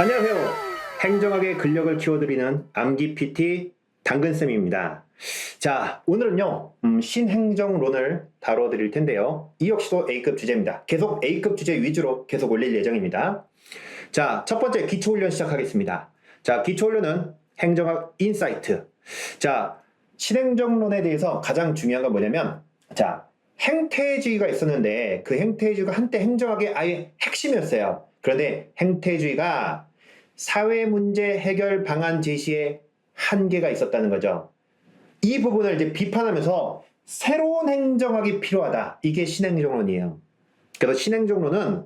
안녕하세요. 행정학의 근력을 키워드리는 암기 PT 당근쌤입니다. 자, 오늘은요, 신행정론을 다뤄드릴 텐데요. 이 역시도 A급 주제입니다. 계속 A급 주제 위주로 계속 올릴 예정입니다. 자, 첫 번째 기초훈련 시작하겠습니다. 자, 기초훈련은 행정학 인사이트. 자, 신행정론에 대해서 가장 중요한 건 뭐냐면, 자, 행태주의가 있었는데 그 행태주의가 한때 행정학의 아예 핵심이었어요. 그런데 행태주의가 사회 문제 해결 방안 제시에 한계가 있었다는 거죠. 이 부분을 이제 비판하면서 새로운 행정학이 필요하다. 이게 신행정론이에요. 그래서 신행정론은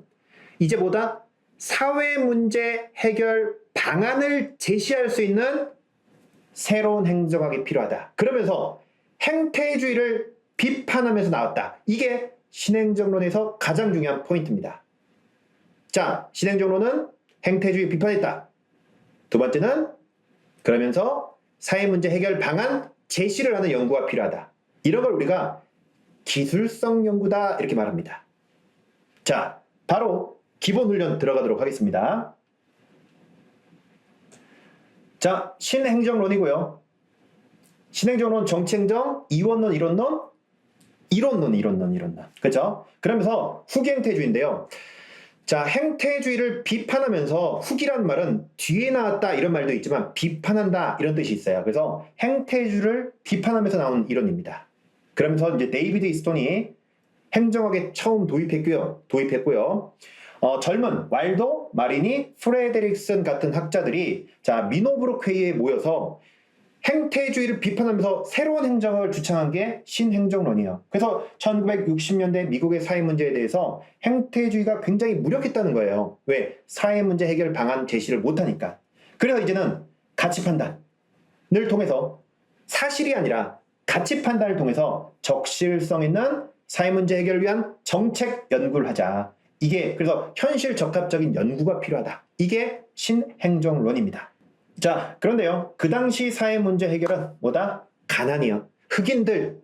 이제 보다 사회 문제 해결 방안을 제시할 수 있는 새로운 행정학이 필요하다. 그러면서 행태주의를 비판하면서 나왔다. 이게 신행정론에서 가장 중요한 포인트입니다. 자, 신행정론은 행태주의 비판했다. 두 번째는 그러면서 사회문제 해결 방안 제시를 하는 연구가 필요하다. 이런 걸 우리가 기술성 연구다 이렇게 말합니다. 자, 바로 기본 훈련 들어가도록 하겠습니다. 자, 신행정론이고요. 신행정론, 정치행정, 이원론, 이론론, 이론론. 그렇죠? 그러면서 후기행태주의인데요. 자, 행태주의를 비판하면서 후기란 말은 뒤에 나왔다 이런 말도 있지만 비판한다 이런 뜻이 있어요. 그래서 행태주의를 비판하면서 나온 이론입니다. 그러면서 이제 데이비드 이스톤이 행정학에 처음 도입했고요. 젊은 왈도, 마리니, 프레데릭슨 같은 학자들이 자, 미노브룩 회의에 모여서 행태주의를 비판하면서 새로운 행정학을 주창한 게 신행정론이에요. 그래서 1960년대 미국의 사회 문제에 대해서 행태주의가 굉장히 무력했다는 거예요. 왜? 사회 문제 해결 방안 제시를 못하니까. 그래서 이제는 가치 판단을 통해서 사실이 아니라 가치 판단을 통해서 적실성 있는 사회 문제 해결을 위한 정책 연구를 하자. 이게 그래서 현실 적합적인 연구가 필요하다. 이게 신행정론입니다. 자, 그런데요. 그 당시 사회 문제 해결은 뭐다? 가난이요. 흑인들,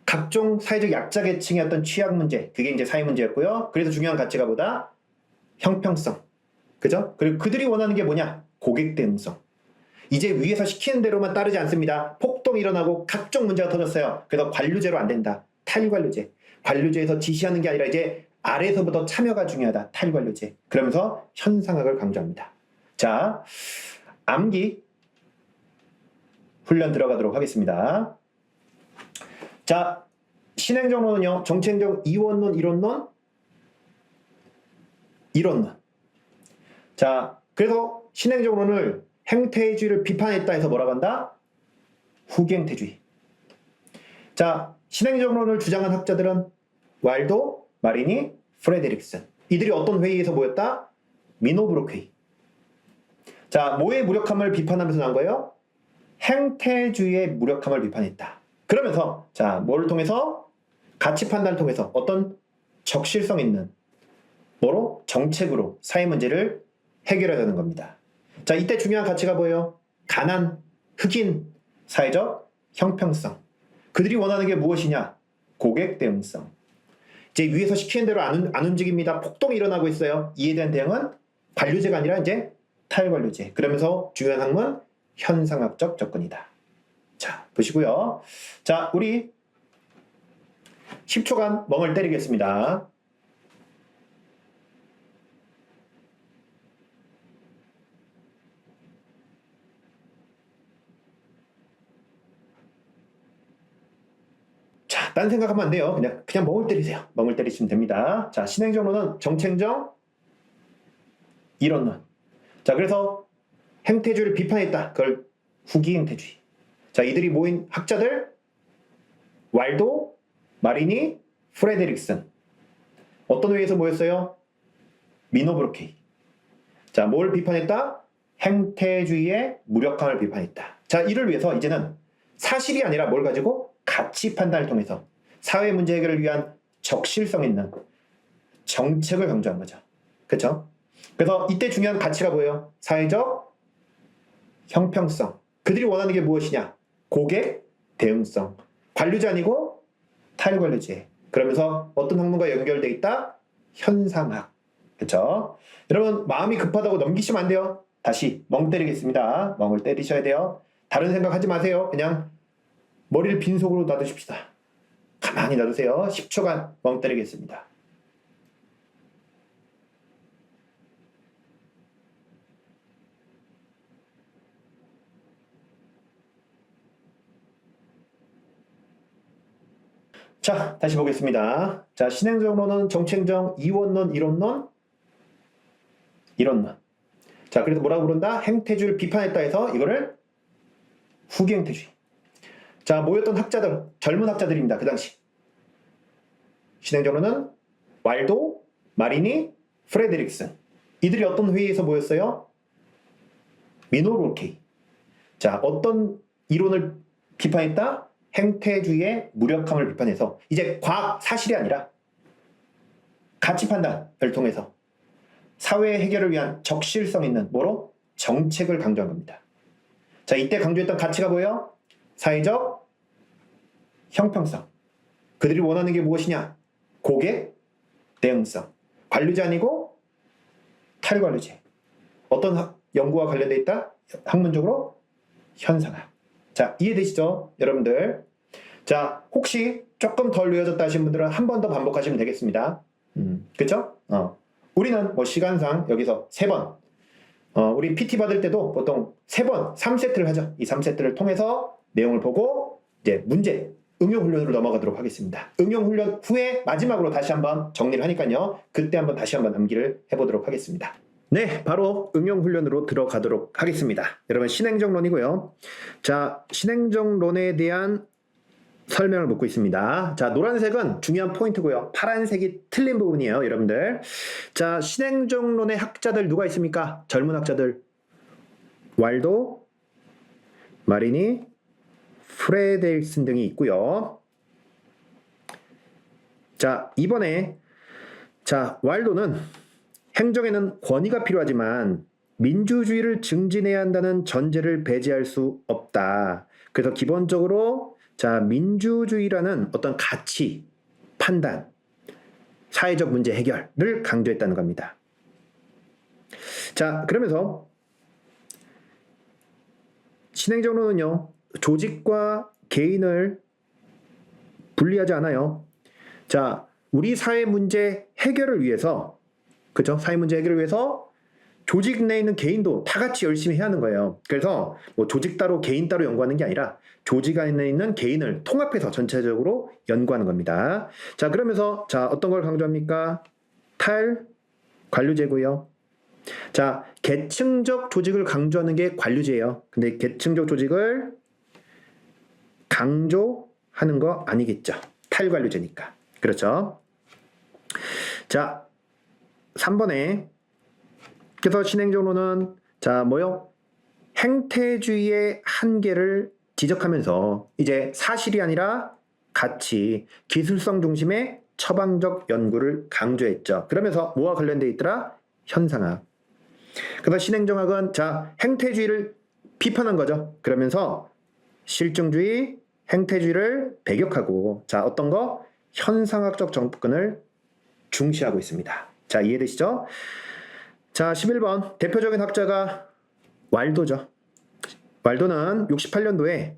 각종 사회적 약자 계층의 어떤 취약 문제, 그게 이제 사회 문제였고요. 그래서 중요한 가치가 뭐다? 형평성. 그죠? 그리고 그들이 원하는 게 뭐냐? 고객 대응성. 이제 위에서 시키는 대로만 따르지 않습니다. 폭동이 일어나고 각종 문제가 터졌어요. 그래서 관료제로 안 된다. 탈관료제. 관료제에서 지시하는 게 아니라 이제 아래에서부터 참여가 중요하다. 탈관료제. 그러면서 현상학을 강조합니다. 자, 암기 훈련 들어가도록 하겠습니다. 자, 신행정론은요, 정치행정 이원론, 이론론. 자, 그래서 신행정론을 행태주의를 비판했다 해서 뭐라고 한다? 후기행태주의. 자, 신행정론을 주장한 학자들은 왈도, 마리니, 프레데릭슨. 이들이 어떤 회의에서 모였다? 미노브룩 회의. 자, 뭐의 무력함을 비판하면서 나온 거예요? 행태주의의 무력함을 비판했다. 그러면서 자, 뭐를 통해서? 가치 판단을 통해서 어떤 적실성 있는 뭐로? 정책으로 사회 문제를 해결하자는 겁니다. 자, 이때 중요한 가치가 뭐예요? 가난, 흑인, 사회적 형평성. 그들이 원하는 게 무엇이냐? 고객 대응성. 이제 위에서 시키는 대로 안 움직입니다. 폭동이 일어나고 있어요. 이에 대한 대응은 관료제가 아니라 이제 탈관료제. 그러면서 중요한 학문 현상학적 접근이다. 자, 보시고요. 자, 우리 10초간 멍을 때리겠습니다. 자, 딴 생각하면 안 돼요. 그냥 멍을 때리세요. 멍을 때리시면 됩니다. 자, 신행정론은 정치행정, 이론론. 자, 그래서 행태주의를 비판했다. 그걸 후기행태주의. 자, 이들이 모인 학자들 왈도, 마리니, 프레데릭슨. 어떤 회의에서 모였어요? 미노브룩 회의. 자, 뭘 비판했다? 행태주의의 무력함을 비판했다. 자, 이를 위해서 이제는 사실이 아니라 뭘 가지고? 가치 판단을 통해서 사회 문제 해결을 위한 적실성 있는 정책을 강조한 거죠. 그렇죠? 그래서 이때 중요한 가치가 뭐예요? 사회적 형평성. 그들이 원하는 게 무엇이냐? 고객 대응성. 관료제 아니고 탈관료제. 그러면서 어떤 학문과 연결돼 있다? 현상학. 그쵸? 여러분 마음이 급하다고 넘기시면 안 돼요. 다시 멍 때리겠습니다. 멍을 때리셔야 돼요. 다른 생각하지 마세요. 그냥 머리를 빈속으로 놔두십시다. 가만히 놔두세요. 10초간 멍 때리겠습니다. 자, 다시 보겠습니다. 자, 신행정론은 정체행정, 이원론, 이론론, 이론론. 자, 그래서 뭐라고 부른다? 행태주의를 비판했다 해서 이거를 후기행태주의. 자, 모였던 학자들, 젊은 학자들입니다. 그 당시. 신행정론은 왈도, 마리니, 프레데릭슨. 이들이 어떤 회의에서 모였어요? 미노르케이. 자, 어떤 이론을 비판했다? 행태주의의 무력함을 비판해서 이제 과학 사실이 아니라 가치 판단을 통해서 사회 해결을 위한 적실성 있는 뭐로? 정책을 강조한 겁니다. 자, 이때 강조했던 가치가 뭐예요? 사회적 형평성. 그들이 원하는 게 무엇이냐? 고객 대응성. 관료제 아니고 탈관료제. 어떤 연구와 관련돼 있다? 학문적으로 현상학. 자, 이해되시죠? 여러분들. 자, 혹시 조금 덜 외워졌다 하신 분들은 한 번 더 반복하시면 되겠습니다. 그쵸? 우리는 뭐 시간상 여기서 3번. 우리 PT 받을 때도 보통 3번, 3세트를 하죠. 이 3세트를 통해서 내용을 보고 이제 문제, 응용훈련으로 넘어가도록 하겠습니다. 응용훈련 후에 마지막으로 다시 한번 정리를 하니까요. 그때 한번 다시 한번 암기를 해보도록 하겠습니다. 네, 바로 응용훈련으로 들어가도록 하겠습니다. 여러분, 신행정론이고요. 자, 신행정론에 대한 설명을 묻고 있습니다. 자, 노란색은 중요한 포인트고요. 파란색이 틀린 부분이에요, 여러분들. 자, 신행정론의 학자들 누가 있습니까? 젊은 학자들. 왈도, 마리니, 프레데릭슨 등이 있고요. 자, 이번에 자, 왈도는 행정에는 권위가 필요하지만 민주주의를 증진해야 한다는 전제를 배제할 수 없다. 그래서 기본적으로 자, 민주주의라는 어떤 가치, 판단, 사회적 문제 해결을 강조했다는 겁니다. 자, 그러면서 신행정론은요, 조직과 개인을 분리하지 않아요. 자, 우리 사회 문제 해결을 위해서, 그죠? 사회 문제 해결을 위해서 조직 내에 있는 개인도 다 같이 열심히 해야 하는 거예요. 그래서 뭐 조직 따로 개인 따로 연구하는 게 아니라 조직 안에 있는 개인을 통합해서 전체적으로 연구하는 겁니다. 자, 그러면서 자, 어떤 걸 강조합니까? 관료제고요. 자, 계층적 조직을 강조하는 게 관료제예요. 근데 계층적 조직을 강조하는 거 아니겠죠. 탈관료제니까. 그렇죠? 자, 3번에 그래서 신행정론은 자, 뭐요? 행태주의의 한계를 지적하면서 이제 사실이 아니라 가치, 기술성 중심의 처방적 연구를 강조했죠. 그러면서 뭐와 관련돼 있더라? 현상학. 그래서 신행정학은 자, 행태주의를 비판한 거죠. 그러면서 실증주의, 행태주의를 배격하고 자, 어떤 거? 현상학적 접근을 중시하고 있습니다. 자, 이해되시죠? 자, 11번 대표적인 학자가 왈도죠. 왈도는 68년도에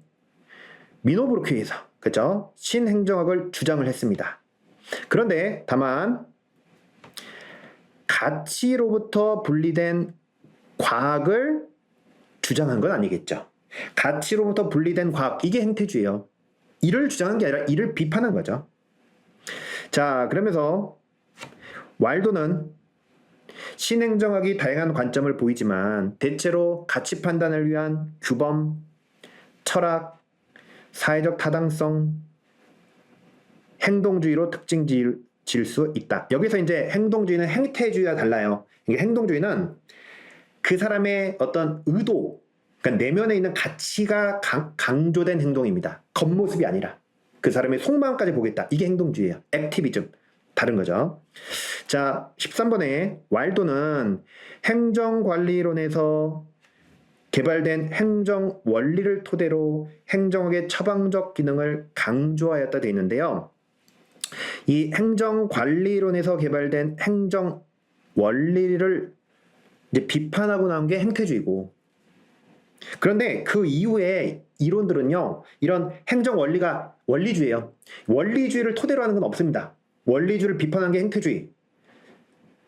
미노브루크에서 그죠? 신행정학을 주장을 했습니다. 그런데 다만 가치로부터 분리된 과학을 주장한 건 아니겠죠. 가치로부터 분리된 과학, 이게 행태주의예요. 이를 주장한 게 아니라 이를 비판한 거죠. 자, 그러면서 왈도는 신행정학이 다양한 관점을 보이지만 대체로 가치 판단을 위한 규범, 철학, 사회적 타당성, 행동주의로 특징 지을 수 있다. 여기서 이제 행동주의는 행태주의와 달라요. 이게 행동주의는 그 사람의 어떤 의도, 그러니까 내면에 있는 가치가 강조된 행동입니다. 겉모습이 아니라 그 사람의 속마음까지 보겠다. 이게 행동주의예요. 액티비즘. 다른 거죠. 자, 13번에 왈도는 행정관리론에서 개발된 행정 원리를 토대로 행정학의 처방적 기능을 강조하였다 되어 있는데요. 이 행정관리론에서 개발된 행정 원리를 이제 비판하고 나온 게 행태주의고, 그런데 그 이후에 이론들은요, 이런 행정 원리가 원리주의예요. 원리주의를 토대로 하는 건 없습니다. 원리주의를 비판한 게 행태주의.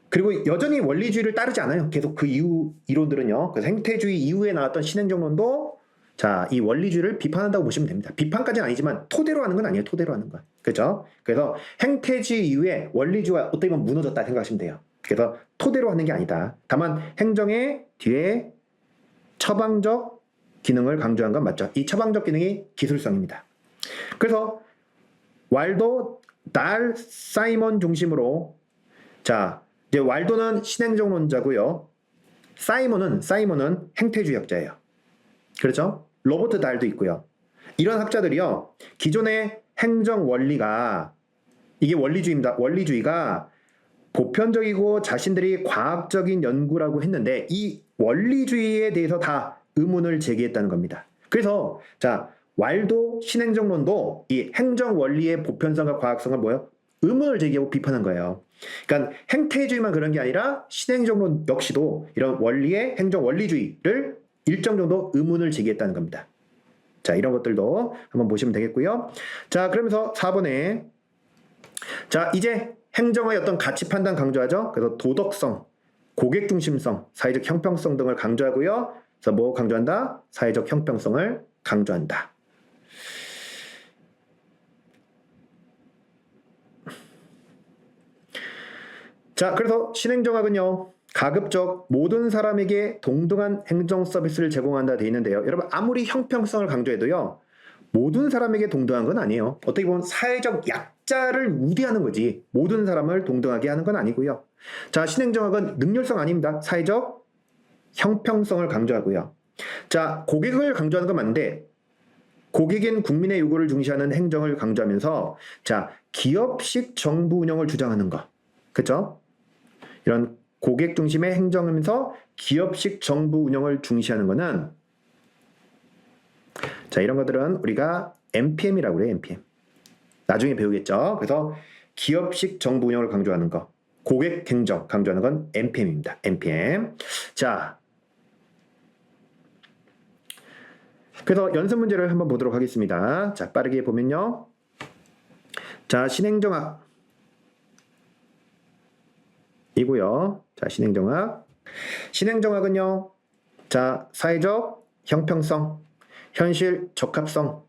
그리고 여전히 원리주의를 따르지 않아요. 계속 그 이후 이론들은요. 그래서 행태주의 이후에 나왔던 신행정론도 자, 이 원리주의를 비판한다고 보시면 됩니다. 비판까지는 아니지만 토대로 하는 건 아니에요. 토대로 하는 건. 그렇죠? 그래서 행태주의 이후에 원리주의가 어떻게 보면 무너졌다 생각하시면 돼요. 그래서 토대로 하는 게 아니다. 다만 행정의 뒤에 처방적 기능을 강조한 건 맞죠. 이 처방적 기능이 기술성입니다. 그래서 왈도, 달, 사이먼 중심으로 자, 이제 왈도는 신행정론자고요. 사이먼은 행태주의학자예요. 그렇죠? 로버트 달도 있고요. 이런 학자들이요. 기존의 행정 원리가 이게 원리주의입니다. 원리주의가 보편적이고 자신들이 과학적인 연구라고 했는데 이 원리주의에 대해서 다 의문을 제기했다는 겁니다. 그래서 자, 왈도 신행정론도 이 행정 원리의 보편성과 과학성을 뭐예요? 의문을 제기하고 비판한 거예요. 그러니까 행태주의만 그런 게 아니라 신행정론 역시도 이런 원리의 행정 원리주의를 일정 정도 의문을 제기했다는 겁니다. 자, 이런 것들도 한번 보시면 되겠고요. 자, 그러면서 4번에 자, 이제 행정의 어떤 가치 판단 강조하죠. 그래서 도덕성, 고객 중심성, 사회적 형평성 등을 강조하고요. 그래서 뭐 강조한다? 사회적 형평성을 강조한다. 자, 그래서 신행정학은요, 가급적 모든 사람에게 동등한 행정 서비스를 제공한다 되어 있는데요. 여러분, 아무리 형평성을 강조해도요, 모든 사람에게 동등한 건 아니에요. 어떻게 보면 사회적 약자를 우대하는 거지, 모든 사람을 동등하게 하는 건 아니고요. 자, 신행정학은 능률성 아닙니다. 사회적 형평성을 강조하고요. 자, 고객을 강조하는 건 맞는데, 고객인 국민의 요구를 중시하는 행정을 강조하면서, 자, 기업식 정부 운영을 주장하는 거. 그쵸? 이런 고객 중심의 행정하면서 기업식 정부 운영을 중시하는 거는 자, 이런 것들은 우리가 NPM이라고 그래요. NPM. 나중에 배우겠죠. 그래서 기업식 정부 운영을 강조하는 거, 고객 행정 강조하는 건 NPM입니다. NPM. 자, 그래서 연습 문제를 한번 보도록 하겠습니다. 자, 빠르게 보면요. 자, 신행정학 이고요. 자, 신행정학. 신행정학은요. 자, 사회적 형평성, 현실 적합성,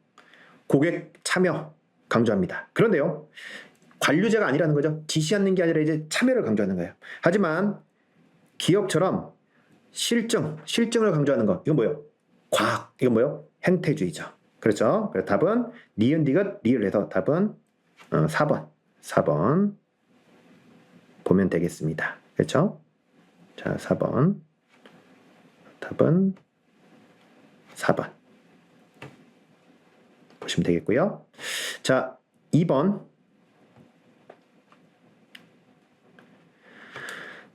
고객 참여 강조합니다. 그런데요. 관료제가 아니라는 거죠. 지시하는 게 아니라 이제 참여를 강조하는 거예요. 하지만 기업처럼 실증을 강조하는 거. 이건 뭐예요? 과학. 이건 뭐예요? 행태주의죠. 그렇죠? 그래서 답은 니은 디귿 리을해서 답은 4번 보면 되겠습니다. 그렇죠? 자, 4번. 답은 4번. 보시면 되겠고요. 자, 2번.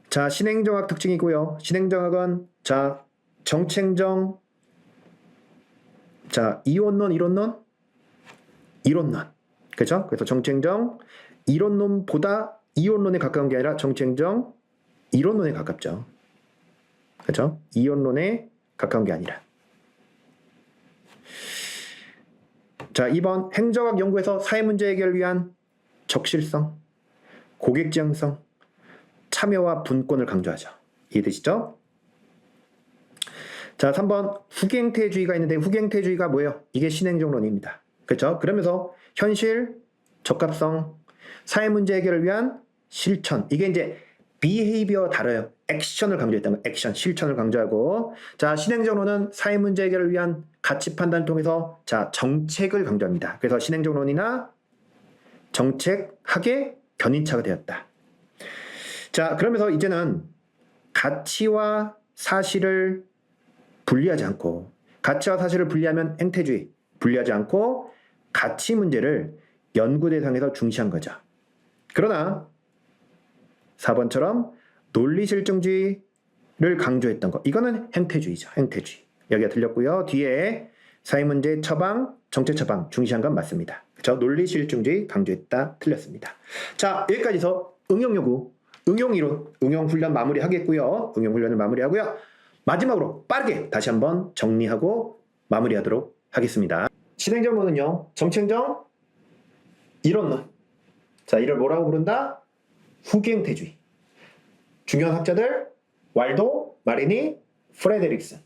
자, 신행정학 특징이고요. 신행정학은 자, 정책행정, 자, 이원론, 이론론. 그렇죠? 그래서 정책행정 이론론보다 이원론에 가까운 게 아니라 정책행정 이론론에 가깝죠. 그렇죠? 이원론에 가까운 게 아니라. 자, 2번 행정학 연구에서 사회 문제 해결을 위한 적실성, 고객 지향성, 참여와 분권을 강조하죠. 이해되시죠? 자, 3번 후기행태주의가 있는데 후기행태주의가 뭐예요? 이게 신행정론입니다. 그렇죠? 그러면서 현실, 적합성, 사회 문제 해결을 위한 실천. 이게 이제 behavior 다뤄요. 액션을 강조했다는 거. 액션, 실천을 강조하고. 자, 신행정론은 사회 문제 해결을 위한 가치 판단을 통해서 자, 정책을 강조합니다. 그래서 신행정론이나 정책학의 견인차가 되었다. 자, 그러면서 이제는 가치와 사실을 분리하지 않고, 가치와 사실을 분리하면 행태주의, 분리하지 않고 가치 문제를 연구 대상에서 중시한 거죠. 그러나 4번처럼 논리실증주의를 강조했던 거, 이거는 행태주의죠. 행태주의. 여기가 틀렸고요. 뒤에 사회문제 처방, 정책 처방 중시한 건 맞습니다. 그렇죠? 논리실증주의 강조했다. 틀렸습니다. 자, 여기까지서 응용요구 응용이론, 응용훈련 마무리하겠고요. 응용훈련을 마무리하고요. 마지막으로 빠르게 다시 한번 정리하고 마무리하도록 하겠습니다. 신행정론은요, 정치행정 이론론. 자, 이를 뭐라고 부른다? 후기행태주의. 중요한 학자들 왈도, 마리니, 프레데릭슨.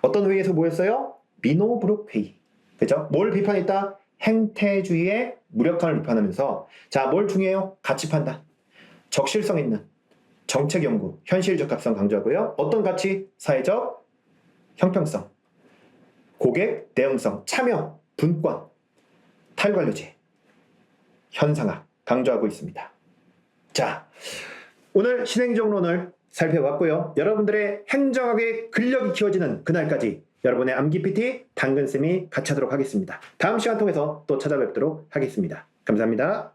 어떤 회의에서 모였어요? 미노브룩 회의. 그죠? 뭘 비판했다? 행태주의의 무력함을 비판하면서, 자, 뭘 중요해요? 가치 판단, 적실성 있는 정책 연구, 현실 적합성 강조하고요. 어떤 가치? 사회적 형평성, 고객 대응성, 참여, 분권, 타율관료제, 현상학 강조하고 있습니다. 자, 오늘 신행정론을 살펴봤고요. 여러분들의 행정학의 근력이 키워지는 그날까지 여러분의 암기 PT 당근쌤이 같이 하도록 하겠습니다. 다음 시간 통해서 또 찾아뵙도록 하겠습니다. 감사합니다.